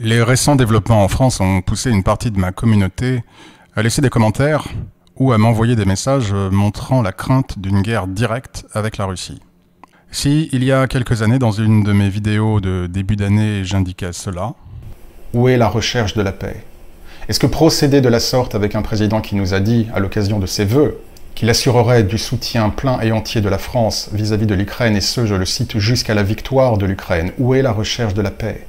Les récents développements en France ont poussé une partie de ma communauté à laisser des commentaires ou à m'envoyer des messages montrant la crainte d'une guerre directe avec la Russie. Si, il y a quelques années, dans une de mes vidéos de début d'année, j'indiquais cela, où est la recherche de la paix? Est-ce que procéder de la sorte avec un président qui nous a dit, à l'occasion de ses vœux, qu'il assurerait du soutien plein et entier de la France vis-à-vis de l'Ukraine, et ce, je le cite, jusqu'à la victoire de l'Ukraine? Où est la recherche de la paix?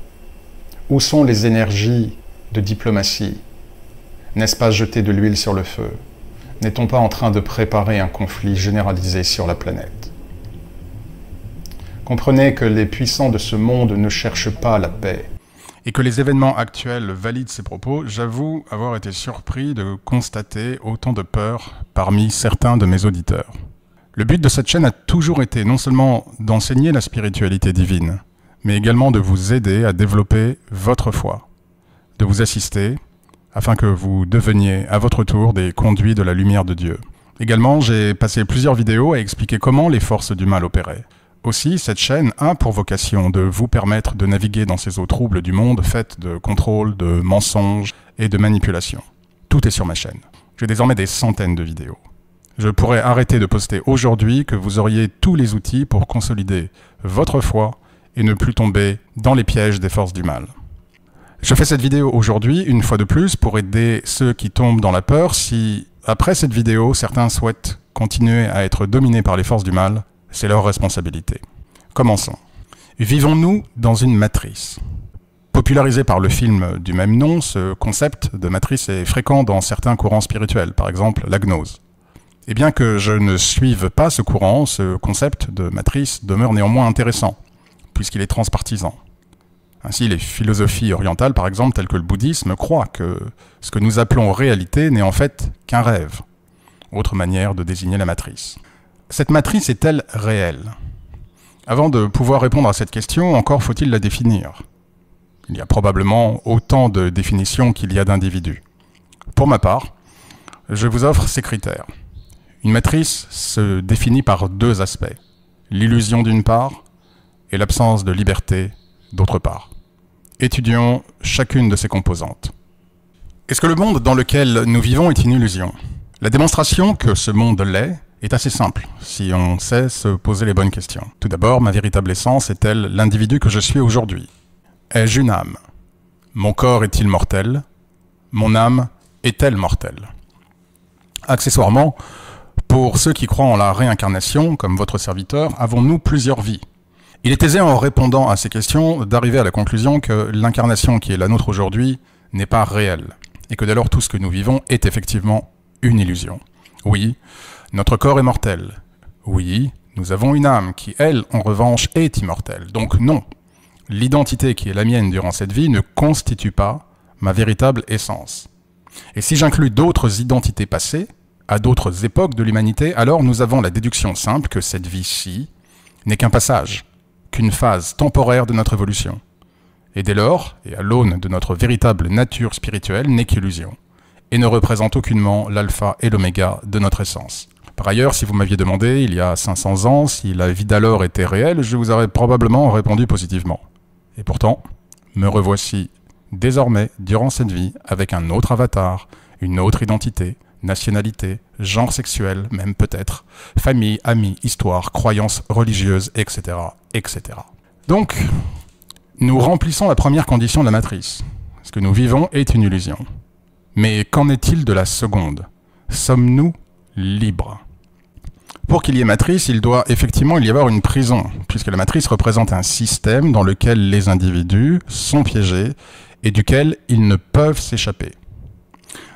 Où sont les énergies de diplomatie? N'est-ce pas jeter de l'huile sur le feu? N'est-on pas en train de préparer un conflit généralisé sur la planète? Comprenez que les puissants de ce monde ne cherchent pas la paix. Et que les événements actuels valident ces propos, j'avoue avoir été surpris de constater autant de peur parmi certains de mes auditeurs. Le but de cette chaîne a toujours été non seulement d'enseigner la spiritualité divine, mais également de vous aider à développer votre foi, de vous assister afin que vous deveniez à votre tour des conduits de la lumière de Dieu. Également, j'ai passé plusieurs vidéos à expliquer comment les forces du mal opéraient. Aussi, cette chaîne a pour vocation de vous permettre de naviguer dans ces eaux troubles du monde faites de contrôle, de mensonges et de manipulations. Tout est sur ma chaîne. J'ai désormais des centaines de vidéos. Je pourrais arrêter de poster aujourd'hui que vous auriez tous les outils pour consolider votre foi et ne plus tomber dans les pièges des forces du mal. Je fais cette vidéo aujourd'hui, une fois de plus, pour aider ceux qui tombent dans la peur si, après cette vidéo, certains souhaitent continuer à être dominés par les forces du mal. C'est leur responsabilité. Commençons. Vivons-nous dans une matrice? Popularisé par le film du même nom, ce concept de matrice est fréquent dans certains courants spirituels, par exemple la gnose. Et bien que je ne suive pas ce courant, ce concept de matrice demeure néanmoins intéressant, puisqu'il est transpartisan. Ainsi, les philosophies orientales, par exemple, telles que le bouddhisme, croient que ce que nous appelons réalité n'est en fait qu'un rêve. Autre manière de désigner la matrice. Cette matrice est-elle réelle? Avant de pouvoir répondre à cette question, encore faut-il la définir. Il y a probablement autant de définitions qu'il y a d'individus. Pour ma part, je vous offre ces critères. Une matrice se définit par deux aspects. L'illusion d'une part et l'absence de liberté d'autre part. Étudions chacune de ces composantes. Est-ce que le monde dans lequel nous vivons est une illusion? La démonstration que ce monde l'est est assez simple, si on sait se poser les bonnes questions. Tout d'abord, ma véritable essence est-elle l'individu que je suis aujourd'hui? Ai-je une âme? Mon corps est-il mortel? Mon âme est-elle mortelle? Accessoirement, pour ceux qui croient en la réincarnation, comme votre serviteur, avons-nous plusieurs vies? Il est aisé en répondant à ces questions d'arriver à la conclusion que l'incarnation qui est la nôtre aujourd'hui n'est pas réelle, et que dès lors tout ce que nous vivons est effectivement une illusion. Oui, notre corps est mortel. Oui, nous avons une âme qui, elle, en revanche, est immortelle. Donc non, l'identité qui est la mienne durant cette vie ne constitue pas ma véritable essence. Et si j'inclus d'autres identités passées, à d'autres époques de l'humanité, alors nous avons la déduction simple que cette vie-ci n'est qu'un passage, qu'une phase temporaire de notre évolution. Et dès lors, et à l'aune de notre véritable nature spirituelle, n'est qu'illusion, et ne représente aucunement l'alpha et l'oméga de notre essence. Par ailleurs, si vous m'aviez demandé, il y a 500 ans, si la vie d'alors était réelle, je vous aurais probablement répondu positivement. Et pourtant, me revoici désormais, durant cette vie, avec un autre avatar, une autre identité, nationalité, genre sexuel, même peut-être, famille, amis, histoire, croyances religieuses, etc., etc. Donc, nous remplissons la première condition de la matrice. Ce que nous vivons est une illusion. Mais qu'en est-il de la seconde? Sommes-nous libres? Pour qu'il y ait matrice, il doit effectivement y avoir une prison, puisque la matrice représente un système dans lequel les individus sont piégés et duquel ils ne peuvent s'échapper.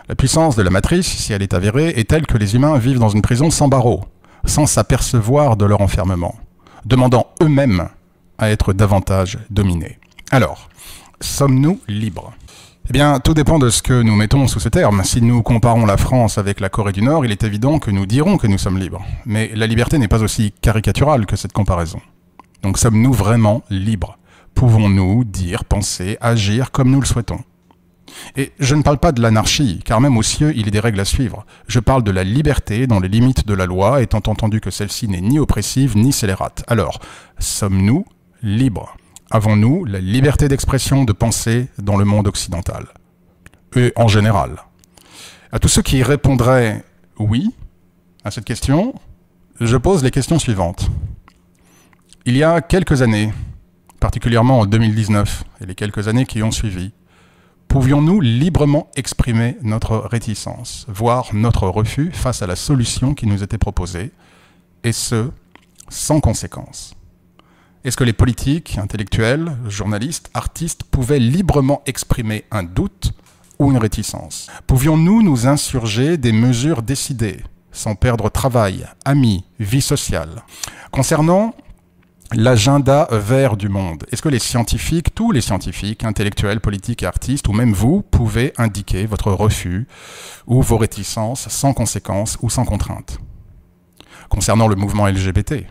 La puissance de la matrice, si elle est avérée, est telle que les humains vivent dans une prison sans barreaux, sans s'apercevoir de leur enfermement, demandant eux-mêmes à être davantage dominés. Alors, sommes-nous libres? Eh bien, tout dépend de ce que nous mettons sous ce terme. Si nous comparons la France avec la Corée du Nord, il est évident que nous dirons que nous sommes libres. Mais la liberté n'est pas aussi caricaturale que cette comparaison. Donc sommes-nous vraiment libres? Pouvons-nous dire, penser, agir comme nous le souhaitons? Et je ne parle pas de l'anarchie, car même aux cieux, il y a des règles à suivre. Je parle de la liberté dans les limites de la loi, étant entendu que celle-ci n'est ni oppressive ni scélérate. Alors, sommes-nous libres? Avons-nous la liberté d'expression, de pensée dans le monde occidental? Et en général. À tous ceux qui répondraient oui à cette question, je pose les questions suivantes. Il y a quelques années, particulièrement en 2019 et les quelques années qui ont suivi, pouvions-nous librement exprimer notre réticence, voire notre refus face à la solution qui nous était proposée, et ce, sans conséquence? Est-ce que les politiques, intellectuels, journalistes, artistes pouvaient librement exprimer un doute ou une réticence? Pouvions-nous nous insurger des mesures décidées, sans perdre travail, amis, vie sociale? Concernant l'agenda vert du monde, est-ce que les scientifiques, tous les scientifiques, intellectuels, politiques et artistes, ou même vous, pouvez indiquer votre refus ou vos réticences sans conséquence ou sans contrainte? Concernant le mouvement LGBT,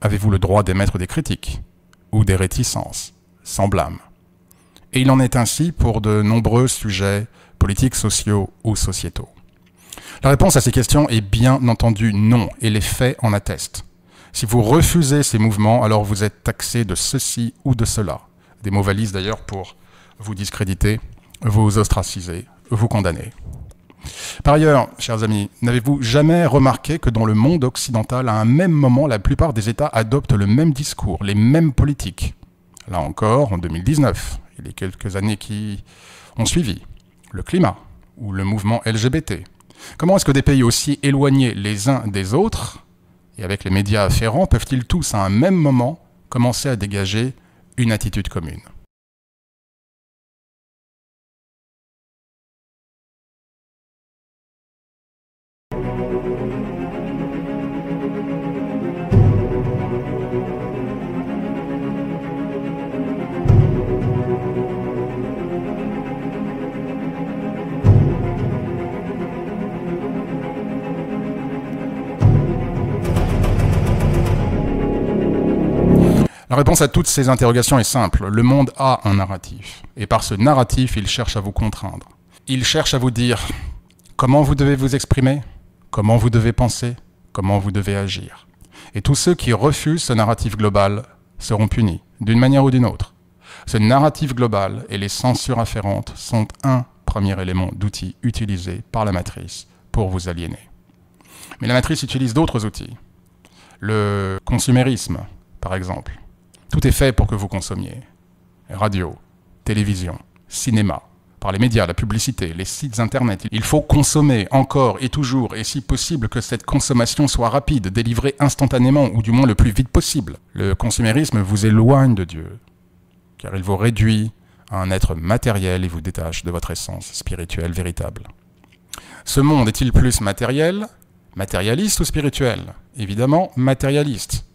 avez-vous le droit d'émettre des critiques ou des réticences, sans blâme? Et il en est ainsi pour de nombreux sujets politiques, sociaux ou sociétaux. La réponse à ces questions est bien entendu non, et les faits en attestent. Si vous refusez ces mouvements, alors vous êtes taxé de ceci ou de cela. Des mots valises d'ailleurs pour vous discréditer, vous ostraciser, vous condamner. Par ailleurs, chers amis, n'avez-vous jamais remarqué que dans le monde occidental, à un même moment, la plupart des États adoptent le même discours, les mêmes politiques? Là encore, en 2019, et les quelques années qui ont suivi, le climat ou le mouvement LGBT. Comment est-ce que des pays aussi éloignés les uns des autres, et avec les médias afférents, peuvent-ils tous à un même moment commencer à dégager une attitude commune? La réponse à toutes ces interrogations est simple. Le monde a un narratif. Et par ce narratif, il cherche à vous contraindre. Il cherche à vous dire comment vous devez vous exprimer, comment vous devez penser, comment vous devez agir. Et tous ceux qui refusent ce narratif global seront punis, d'une manière ou d'une autre. Ce narratif global et les censures afférentes sont un premier élément d'outil utilisé par la matrice pour vous aliéner. Mais la matrice utilise d'autres outils. Le consumérisme, par exemple. Tout est fait pour que vous consommiez. Radio, télévision, cinéma, par les médias, la publicité, les sites internet. Il faut consommer encore et toujours, et si possible que cette consommation soit rapide, délivrée instantanément, ou du moins le plus vite possible. Le consumérisme vous éloigne de Dieu, car il vous réduit à un être matériel et vous détache de votre essence spirituelle véritable. Ce monde est-il plus matériel, matérialiste ou spirituel? Évidemment, matérialiste.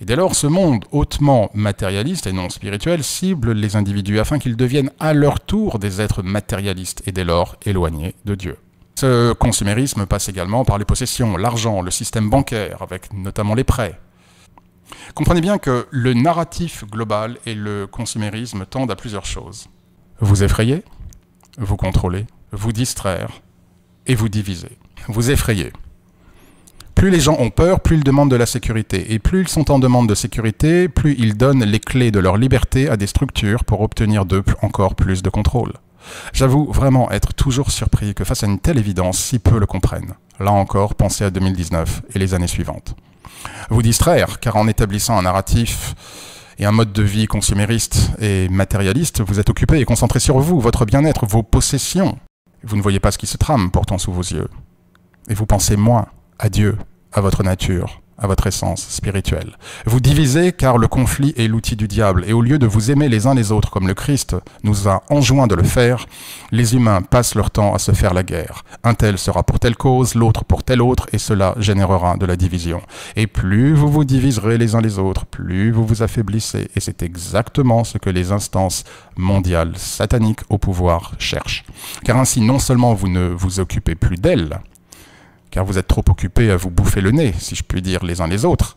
Et dès lors, ce monde hautement matérialiste et non spirituel cible les individus afin qu'ils deviennent à leur tour des êtres matérialistes et dès lors éloignés de Dieu. Ce consumérisme passe également par les possessions, l'argent, le système bancaire, avec notamment les prêts. Comprenez bien que le narratif global et le consumérisme tendent à plusieurs choses. Vous effrayer, vous contrôler, vous distraire et vous diviser. Vous effrayer. Plus les gens ont peur, plus ils demandent de la sécurité. Et plus ils sont en demande de sécurité, plus ils donnent les clés de leur liberté à des structures pour obtenir d'eux encore plus de contrôle. J'avoue vraiment être toujours surpris que face à une telle évidence, si peu le comprennent. Là encore, pensez à 2019 et les années suivantes. Vous distraire, car en établissant un narratif et un mode de vie consumériste et matérialiste, vous êtes occupé et concentré sur vous, votre bien-être, vos possessions. Vous ne voyez pas ce qui se trame pourtant sous vos yeux. Et vous pensez moins à Dieu, à votre nature, à votre essence spirituelle. Vous divisez car le conflit est l'outil du diable, et au lieu de vous aimer les uns les autres comme le Christ nous a enjoint de le faire, les humains passent leur temps à se faire la guerre. Un tel sera pour telle cause, l'autre pour telle autre, et cela générera de la division. Et plus vous vous diviserez les uns les autres, plus vous vous affaiblissez, et c'est exactement ce que les instances mondiales sataniques au pouvoir cherchent. Car ainsi, non seulement vous ne vous occupez plus d'elles, car vous êtes trop occupés à vous bouffer le nez, si je puis dire, les uns les autres.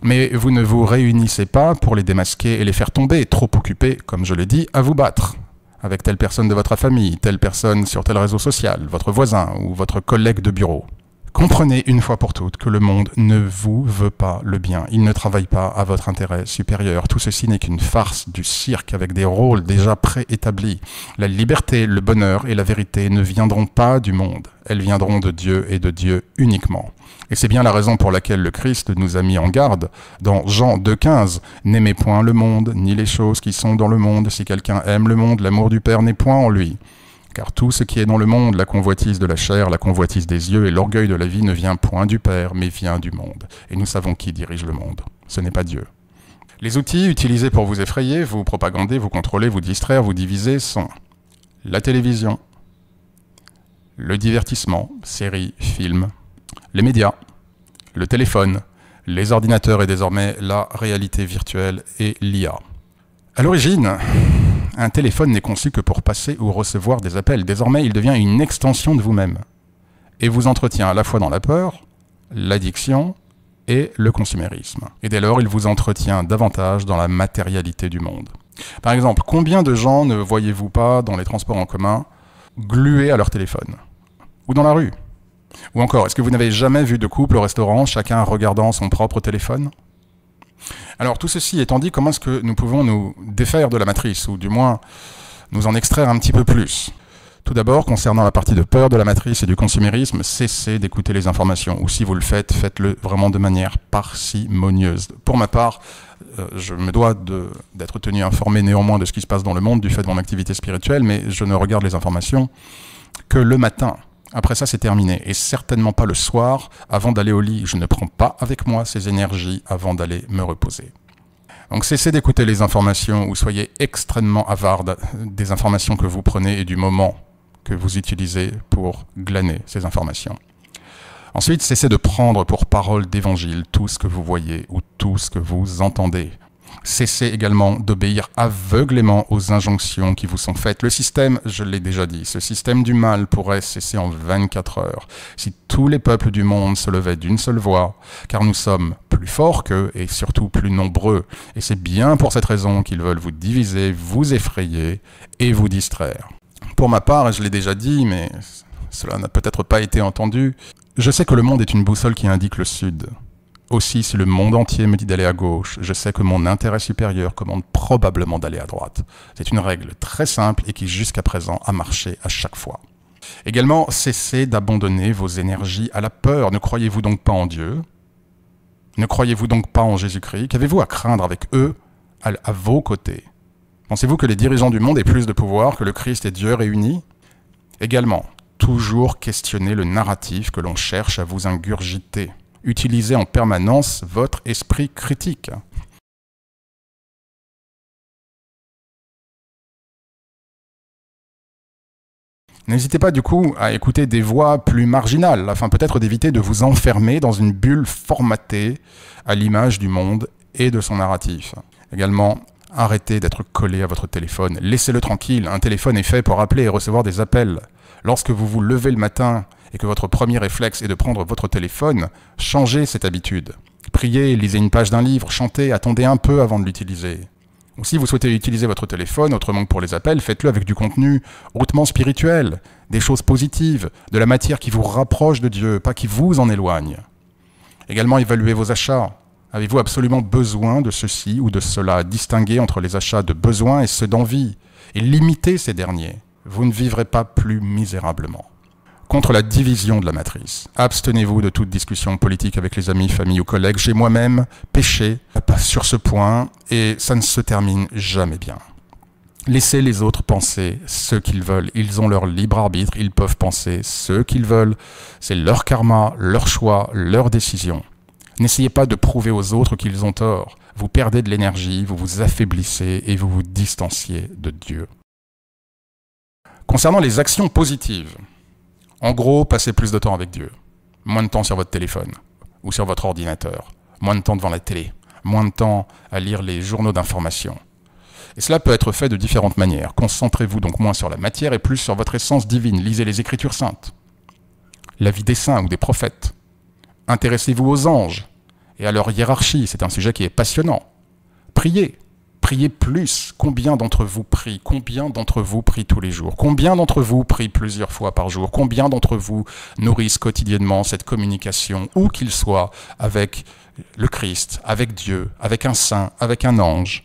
Mais vous ne vous réunissez pas pour les démasquer et les faire tomber, trop occupés, comme je l'ai dit, à vous battre, avec telle personne de votre famille, telle personne sur tel réseau social, votre voisin ou votre collègue de bureau. Comprenez une fois pour toutes que le monde ne vous veut pas le bien. Il ne travaille pas à votre intérêt supérieur. Tout ceci n'est qu'une farce du cirque avec des rôles déjà préétablis. La liberté, le bonheur et la vérité ne viendront pas du monde. Elles viendront de Dieu et de Dieu uniquement. Et c'est bien la raison pour laquelle le Christ nous a mis en garde dans Jean 2,15. « N'aimez point le monde, ni les choses qui sont dans le monde. Si quelqu'un aime le monde, l'amour du Père n'est point en lui. Car tout ce qui est dans le monde, la convoitise de la chair, la convoitise des yeux et l'orgueil de la vie ne vient point du Père, mais vient du monde. Et nous savons qui dirige le monde. Ce n'est pas Dieu. » Les outils utilisés pour vous effrayer, vous propagander, vous contrôler, vous distraire, vous diviser sont la télévision, le divertissement, séries, films, les médias, le téléphone, les ordinateurs et désormais la réalité virtuelle et l'IA. À l'origine, un téléphone n'est conçu que pour passer ou recevoir des appels. Désormais, il devient une extension de vous-même et vous entretient à la fois dans la peur, l'addiction et le consumérisme. Et dès lors, il vous entretient davantage dans la matérialité du monde. Par exemple, combien de gens ne voyez-vous pas dans les transports en commun glués à leur téléphone? Ou dans la rue? Ou encore, est-ce que vous n'avez jamais vu de couple au restaurant, chacun regardant son propre téléphone? Alors, tout ceci étant dit, comment est-ce que nous pouvons nous défaire de la matrice, ou du moins nous en extraire un petit peu plus? Tout d'abord, concernant la partie de peur de la matrice et du consumérisme, cessez d'écouter les informations, ou si vous le faites, faites-le vraiment de manière parcimonieuse. Pour ma part, je me dois d'être tenu informé néanmoins de ce qui se passe dans le monde du fait de mon activité spirituelle, mais je ne regarde les informations que le matin. Après ça, c'est terminé. Et certainement pas le soir, avant d'aller au lit. Je ne prends pas avec moi ces énergies avant d'aller me reposer. Donc cessez d'écouter les informations ou soyez extrêmement avare des informations que vous prenez et du moment que vous utilisez pour glaner ces informations. Ensuite, cessez de prendre pour parole d'évangile tout ce que vous voyez ou tout ce que vous entendez. Cessez également d'obéir aveuglément aux injonctions qui vous sont faites. Le système, je l'ai déjà dit, ce système du mal pourrait cesser en 24 heures si tous les peuples du monde se levaient d'une seule voix, car nous sommes plus forts qu'eux et surtout plus nombreux. Et c'est bien pour cette raison qu'ils veulent vous diviser, vous effrayer et vous distraire. Pour ma part, et je l'ai déjà dit, mais cela n'a peut-être pas été entendu, je sais que le monde est une boussole qui indique le sud. Aussi, si le monde entier me dit d'aller à gauche, je sais que mon intérêt supérieur commande probablement d'aller à droite. C'est une règle très simple et qui jusqu'à présent a marché à chaque fois. Également, cessez d'abandonner vos énergies à la peur. Ne croyez-vous donc pas en Dieu? Ne croyez-vous donc pas en Jésus-Christ? Qu'avez-vous à craindre avec eux à vos côtés? Pensez-vous que les dirigeants du monde aient plus de pouvoir que le Christ et Dieu réunis? Également, toujours questionner le narratif que l'on cherche à vous ingurgiter. Utilisez en permanence votre esprit critique. N'hésitez pas du coup à écouter des voix plus marginales, afin peut-être d'éviter de vous enfermer dans une bulle formatée à l'image du monde et de son narratif. Également, arrêtez d'être collé à votre téléphone. Laissez-le tranquille. Un téléphone est fait pour appeler et recevoir des appels. Lorsque vous vous levez le matin et que votre premier réflexe est de prendre votre téléphone, changez cette habitude. Priez, lisez une page d'un livre, chantez, attendez un peu avant de l'utiliser. Ou si vous souhaitez utiliser votre téléphone, autrement que pour les appels, faites-le avec du contenu hautement spirituel, des choses positives, de la matière qui vous rapproche de Dieu, pas qui vous en éloigne. Également, évaluez vos achats. Avez-vous absolument besoin de ceci ou de cela? Distinguez entre les achats de besoin et ceux d'envie, et limitez ces derniers. Vous ne vivrez pas plus misérablement. Contre la division de la matrice. Abstenez-vous de toute discussion politique avec les amis, famille ou collègues. J'ai moi-même péché sur ce point et ça ne se termine jamais bien. Laissez les autres penser ce qu'ils veulent. Ils ont leur libre arbitre, ils peuvent penser ce qu'ils veulent. C'est leur karma, leur choix, leur décision. N'essayez pas de prouver aux autres qu'ils ont tort. Vous perdez de l'énergie, vous vous affaiblissez et vous vous distanciez de Dieu. Concernant les actions positives, en gros, passez plus de temps avec Dieu. Moins de temps sur votre téléphone ou sur votre ordinateur. Moins de temps devant la télé. Moins de temps à lire les journaux d'information. Et cela peut être fait de différentes manières. Concentrez-vous donc moins sur la matière et plus sur votre essence divine. Lisez les Écritures saintes, la vie des saints ou des prophètes. Intéressez-vous aux anges et à leur hiérarchie. C'est un sujet qui est passionnant. Priez Priez plus. Combien d'entre vous prient? Combien d'entre vous prient tous les jours? Combien d'entre vous prient plusieurs fois par jour? Combien d'entre vous nourrissent quotidiennement cette communication, où qu'il soit, avec le Christ, avec Dieu, avec un saint, avec un ange?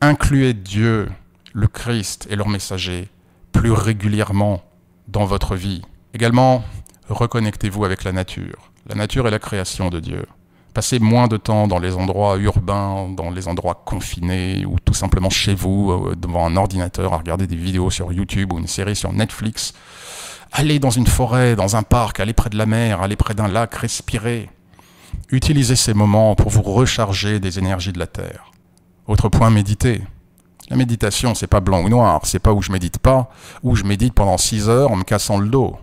Incluez Dieu, le Christ et leur messager plus régulièrement dans votre vie. Également, reconnectez-vous avec la nature. La nature est la création de Dieu. Passez moins de temps dans les endroits urbains, dans les endroits confinés, ou tout simplement chez vous, devant un ordinateur, à regarder des vidéos sur YouTube ou une série sur Netflix. Allez dans une forêt, dans un parc, allez près de la mer, allez près d'un lac, respirez. Utilisez ces moments pour vous recharger des énergies de la Terre. Autre point, méditez. La méditation, c'est pas blanc ou noir, c'est pas où je médite pas, où je médite pendant 6 heures en me cassant le dos.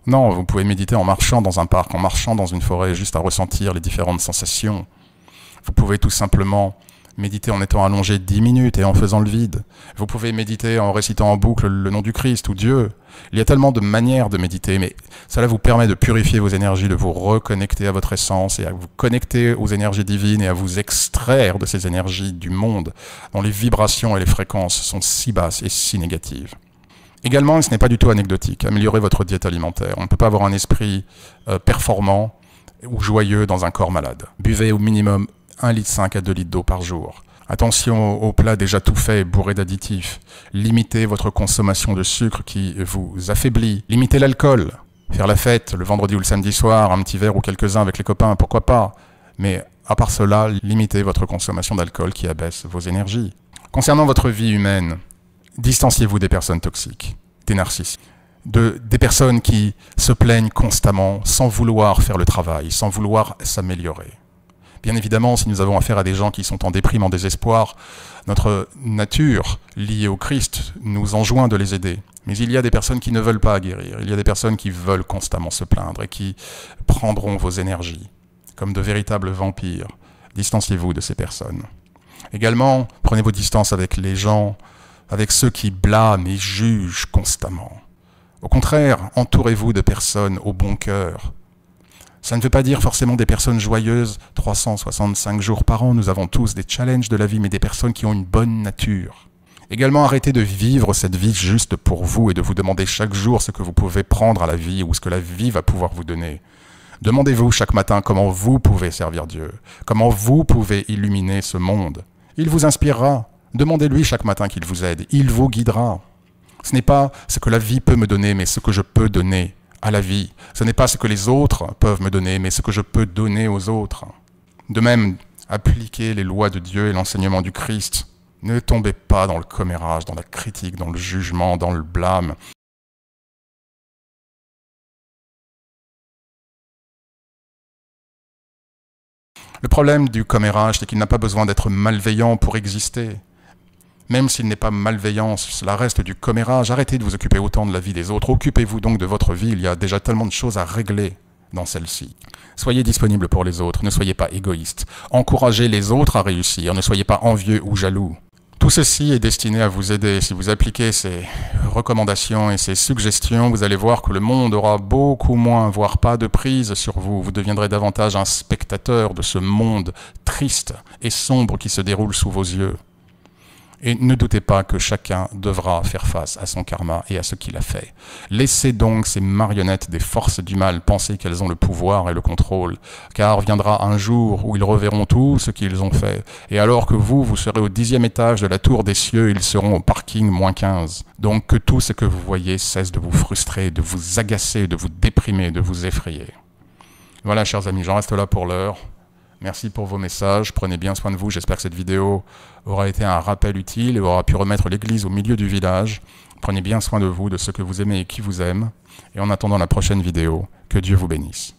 Non, vous pouvez méditer en marchant dans un parc, en marchant dans une forêt, juste à ressentir les différentes sensations. Vous pouvez tout simplement méditer en étant allongé 10 minutes et en faisant le vide. Vous pouvez méditer en récitant en boucle le nom du Christ ou Dieu. Il y a tellement de manières de méditer, mais cela vous permet de purifier vos énergies, de vous reconnecter à votre essence et à vous connecter aux énergies divines et à vous extraire de ces énergies du monde dont les vibrations et les fréquences sont si basses et si négatives. Également, et ce n'est pas du tout anecdotique, améliorez votre diète alimentaire. On ne peut pas avoir un esprit performant ou joyeux dans un corps malade. Buvez au minimum 1,5 litre à 2 litres d'eau par jour. Attention aux plats déjà tout faits, bourrés d'additifs. Limitez votre consommation de sucre qui vous affaiblit. Limitez l'alcool. Faire la fête le vendredi ou le samedi soir, un petit verre ou quelques-uns avec les copains, pourquoi pas. Mais à part cela, limitez votre consommation d'alcool qui abaisse vos énergies. Concernant votre vie humaine, distanciez-vous des personnes toxiques, des narcissiques, des personnes qui se plaignent constamment sans vouloir faire le travail, sans vouloir s'améliorer. Bien évidemment, si nous avons affaire à des gens qui sont en déprime, en désespoir, notre nature liée au Christ nous enjoint de les aider. Mais il y a des personnes qui ne veulent pas guérir, il y a des personnes qui veulent constamment se plaindre et qui prendront vos énergies comme de véritables vampires. Distanciez-vous de ces personnes. Également, prenez vos distances avec les gens, avec ceux qui blâment et jugent constamment. Au contraire, entourez-vous de personnes au bon cœur. Ça ne veut pas dire forcément des personnes joyeuses 365 jours par an. Nous avons tous des challenges de la vie, mais des personnes qui ont une bonne nature. Également, arrêtez de vivre cette vie juste pour vous et de vous demander chaque jour ce que vous pouvez prendre à la vie ou ce que la vie va pouvoir vous donner. Demandez-vous chaque matin comment vous pouvez servir Dieu, comment vous pouvez illuminer ce monde. Il vous inspirera. Demandez-lui chaque matin qu'il vous aide. Il vous guidera. Ce n'est pas ce que la vie peut me donner, mais ce que je peux donner à la vie. Ce n'est pas ce que les autres peuvent me donner, mais ce que je peux donner aux autres. De même, appliquez les lois de Dieu et l'enseignement du Christ. Ne tombez pas dans le commérage, dans la critique, dans le jugement, dans le blâme. Le problème du commérage, c'est qu'il n'a pas besoin d'être malveillant pour exister. Même s'il n'est pas malveillant, cela reste du commérage. Arrêtez de vous occuper autant de la vie des autres. Occupez-vous donc de votre vie. Il y a déjà tellement de choses à régler dans celle-ci. Soyez disponible pour les autres. Ne soyez pas égoïste. Encouragez les autres à réussir. Ne soyez pas envieux ou jaloux. Tout ceci est destiné à vous aider. Si vous appliquez ces recommandations et ces suggestions, vous allez voir que le monde aura beaucoup moins, voire pas de prise sur vous. Vous deviendrez davantage un spectateur de ce monde triste et sombre qui se déroule sous vos yeux. Et ne doutez pas que chacun devra faire face à son karma et à ce qu'il a fait. Laissez donc ces marionnettes des forces du mal penser qu'elles ont le pouvoir et le contrôle, car viendra un jour où ils reverront tout ce qu'ils ont fait. Et alors que vous serez au 10e étage de la tour des cieux, ils seront au parking -15. Donc que tout ce que vous voyez cesse de vous frustrer, de vous agacer, de vous déprimer, de vous effrayer. Voilà, chers amis, j'en reste là pour l'heure. Merci pour vos messages, prenez bien soin de vous, j'espère que cette vidéo aura été un rappel utile et aura pu remettre l'église au milieu du village. Prenez bien soin de vous, de ceux que vous aimez et qui vous aiment. Et en attendant la prochaine vidéo, que Dieu vous bénisse.